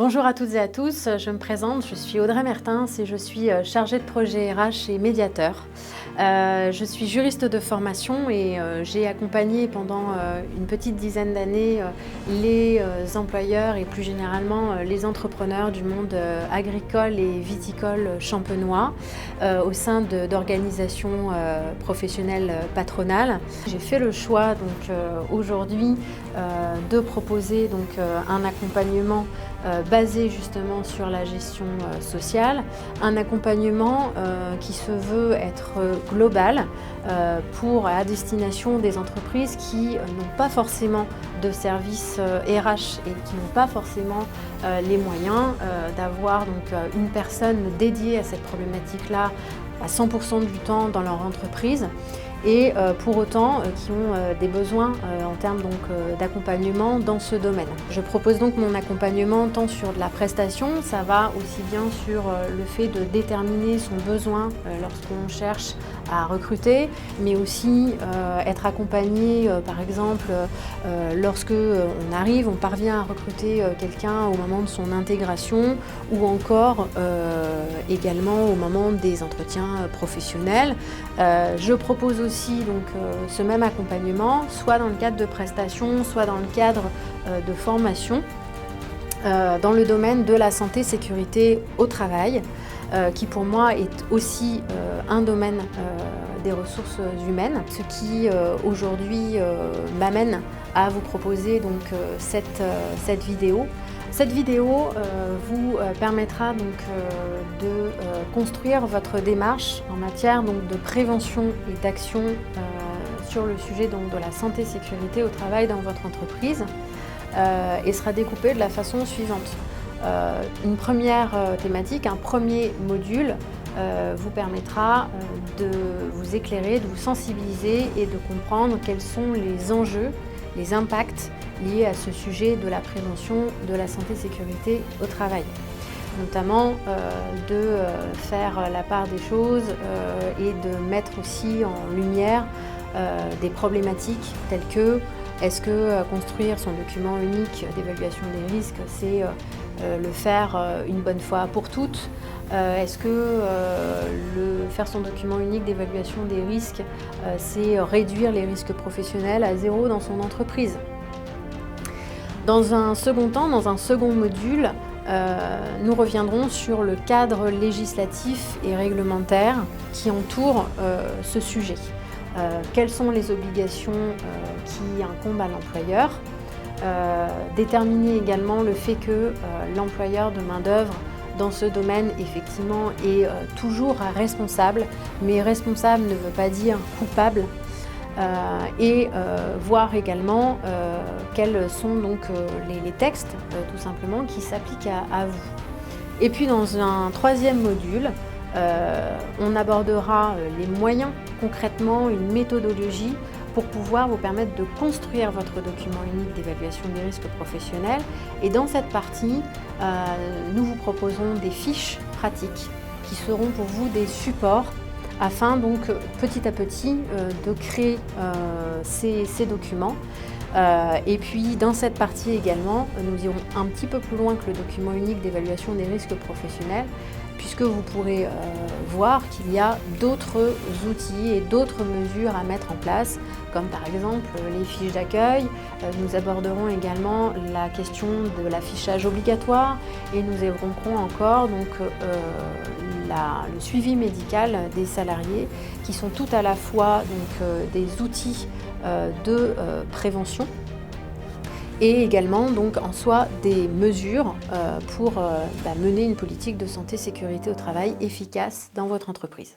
Bonjour à toutes et à tous, je me présente, je suis Audrey Mertens et je suis chargée de projet RH et médiateur. Je suis juriste de formation et j'ai accompagné pendant une petite dizaine d'années les employeurs et plus généralement les entrepreneurs du monde agricole et viticole champenois au sein d'organisations professionnelles patronales. J'ai fait le choix donc aujourd'hui de proposer donc un accompagnement basé justement sur la gestion sociale, un accompagnement qui se veut être global à destination des entreprises qui n'ont pas forcément de services RH et qui n'ont pas forcément les moyens d'avoir donc une personne dédiée à cette problématique-là à 100% du temps dans leur entreprise et pour autant qui ont des besoins en termes d'accompagnement dans ce domaine. Je propose donc mon accompagnement tant sur de la prestation, ça va aussi bien sur le fait de déterminer son besoin lorsqu'on cherche à recruter, mais aussi être accompagné par exemple lorsque on parvient à recruter quelqu'un au moment de son intégration ou encore également au moment des entretiens professionnels. Je propose aussi donc ce même accompagnement, soit dans le cadre de prestations, soit dans le cadre de formation, dans le domaine de la santé sécurité au travail, qui pour moi est aussi un domaine des ressources humaines, ce qui aujourd'hui m'amène à vous proposer donc cette vidéo. Cette vidéo vous permettra donc de construire votre démarche en matière donc de prévention et d'action sur le sujet donc de la santé sécurité au travail dans votre entreprise et sera découpée de la façon suivante. Une première thématique, un premier module vous permettra de vous éclairer, de vous sensibiliser et de comprendre quels sont les enjeux, les impacts liés à ce sujet de la prévention de la santé-sécurité au travail. Notamment de faire la part des choses et de mettre aussi en lumière des problématiques telles que est-ce que construire son document unique d'évaluation des risques, c'est le faire une bonne fois pour toutes? Est-ce que faire son document unique d'évaluation des risques, c'est réduire les risques professionnels à zéro dans son entreprise? Dans un second temps, dans un second module, nous reviendrons sur le cadre législatif et réglementaire qui entoure ce sujet. Quelles sont les obligations qui incombent à l'employeur? Déterminer également le fait que l'employeur de main-d'œuvre dans ce domaine, effectivement, est toujours responsable, mais responsable ne veut pas dire coupable. Et voir également quels sont donc les textes tout simplement qui s'appliquent à vous. Et puis dans un troisième module, on abordera les moyens, concrètement une méthodologie pour pouvoir vous permettre de construire votre document unique d'évaluation des risques professionnels. Et dans cette partie, nous vous proposons des fiches pratiques qui seront pour vous des supports afin donc petit à petit de créer ces documents. Et puis dans cette partie également, nous irons un petit peu plus loin que le document unique d'évaluation des risques professionnels, puisque vous pourrez voir qu'il y a d'autres outils et d'autres mesures à mettre en place, comme par exemple les fiches d'accueil. Nous aborderons également la question de l'affichage obligatoire et nous évoquerons encore donc, le suivi médical des salariés, qui sont tout à la fois donc, des outils de prévention et également donc en soi des mesures pour mener une politique de santé-sécurité au travail efficace dans votre entreprise.